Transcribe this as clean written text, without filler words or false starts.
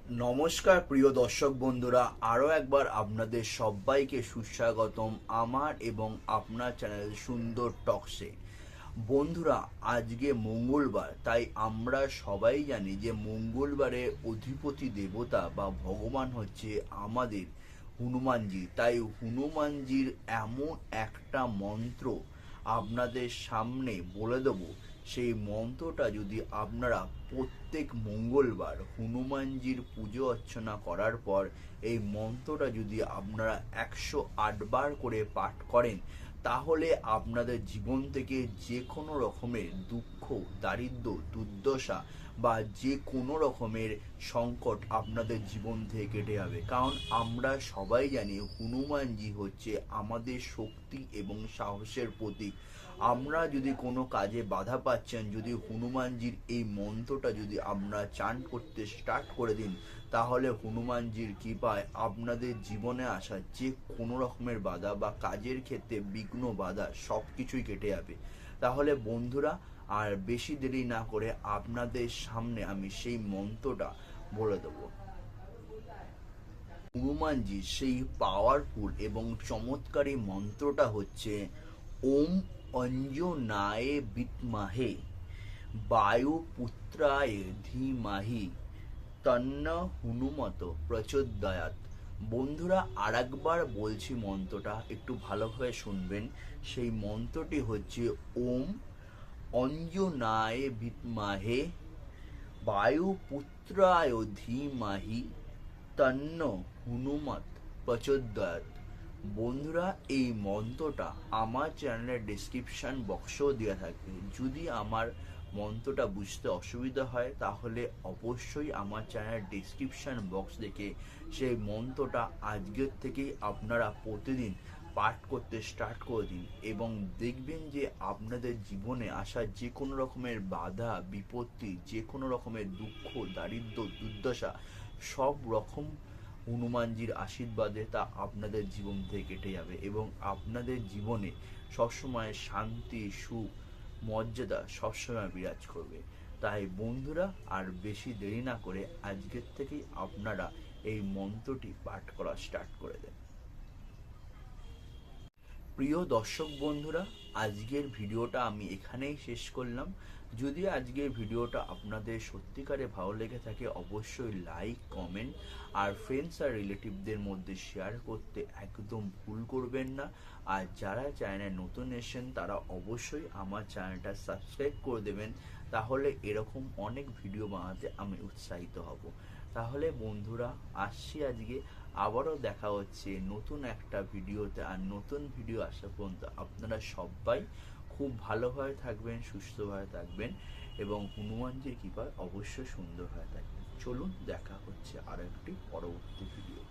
নমস্কার প্রিয় দর্শক বন্ধুরা, আরও একবার আপনাদের সবাইকে সুস্বাগতম আমার এবং আপনার চ্যানেল সুন্দর টকসে। বন্ধুরা, আজকে মঙ্গলবার, তাই আমরা সবাই জানি যে মঙ্গলবারে অধিপতি দেবতা বা ভগবান হচ্ছে আমাদের হনুমানজি। তাই হনুমানজির এমন একটা মন্ত্র আপনাদের সামনে বলে দেবো। সেই মন্ত্রটা যদি আপনারা প্রত্যেক মঙ্গলবার হনুমানজির পুজো অর্চনা করার পর এই মন্ত্রটা যদি আপনারা 108 বার করে পাঠ করেন, তাহলে আপনাদের জীবন থেকে যে কোনো রকমের দুঃখ, দারিদ্র, দুর্দশা বা যে কোনো রকমের সংকট আপনাদের জীবন থেকে কেটে যাবে। কারণ আমরা সবাই জানি হনুমানজি হচ্ছে আমাদের শক্তি এবং সাহসের প্রতীক। আমরা যদি কোনো কাজে বাধা পাচ্ছেন, যদি হনুমানজির এই মন্ত্রটা যদি আপনারা চান করতে স্টার্ট করে দিন, তাহলে হনুমানজির কৃপায় আপনাদের জীবনে আসা যে কোনো রকমের বাধা বা কাজের ক্ষেত্রে বিঘ্ন বাধা সব কিছুই কেটে যাবে। তাহলে বন্ধুরা, আর বেশি দেরি না করে আপনাদের সামনে আমি সেই মন্ত্রটা বলে দেবো। হনুমানজি সেই পাওয়ারফুল এবং চমৎকারী মন্ত্রটা হচ্ছে ওম অঞ্জনায় বিদ্মহে বায়ুপুত্রায় ধীমহি তন্ন হনুমত প্রচোদয়াৎ। বন্ধুরা, আরেকবার বলছি মন্ত্রটা, একটু ভালোভাবে শুনবেন। সেই মন্ত্রটি হচ্ছে ওম অঞ্জনায় বিদ্মহে বায়ুপুত্রায় ধীমহি তন্ন হনুমত প্রচোদয়াৎ। বন্ধুরা, এই মন্ত্রটা আমার চ্যানেলের ডিসক্রিপশন বক্সেও দেওয়া থাকবে। যদি আমার মন্ত্রটা বুঝতে অসুবিধা হয়, তাহলে অবশ্যই আমার চ্যানেলের ডিসক্রিপশন বক্স দেখে সেই মন্ত্রটা আজকের থেকেই আপনারা প্রতিদিন পাঠ করতে স্টার্ট করে দিন, এবং দেখবেন যে আপনাদের জীবনে আসা যে কোনো রকমের বাধা বিপত্তি, যে কোনো রকমের দুঃখ, দারিদ্র, দুর্দশা সব রকম হনুমানজির আশীর্বাদে তা আপনাদের জীবন থেকে কেটে যাবে, এবং আপনাদের জীবনে সবসময় শান্তি, সুখ, মর্যাদা সবসময় বিরাজ করবে। তাই বন্ধুরা, আর বেশি দেরি না করে আজকের থেকেই আপনারা এই মন্ত্রটি পাঠ করা স্টার্ট করে দেন। প্রিয় দর্শক বন্ধুরা, আজকের ভিডিওটা আমি এখানেই শেষ করলাম। যদি আজকের ভিডিওটা আপনাদের সত্যিকারে ভালো লেগে থাকে, অবশ্যই লাইক, কমেন্ট আর ফ্রেন্ডস আর রিলেটিভদের মধ্যে শেয়ার করতে একদম ভুল করবেন না। আর যারা চ্যানেলে নতুন এসেছেন, তারা অবশ্যই আমার চ্যানেলটা সাবস্ক্রাইব করে দেবেন। তাহলে এরকম অনেক ভিডিও বানাতে আমি উৎসাহিত হব। তাহলে বন্ধুরা, আসছি আজকে। আবারও দেখা হচ্ছে নতুন একটা ভিডিওতে। আর নতুন ভিডিও আসা পর্যন্ত আপনারা সবাই খুব ভালোভাবে থাকবেন, সুস্থভাবে থাকবেন, এবং হনুমানজির কৃপায় অবশ্যই সুন্দর হয়ে থাকবেন। চলুন, দেখা হচ্ছে আর একটি পরবর্তী ভিডিও।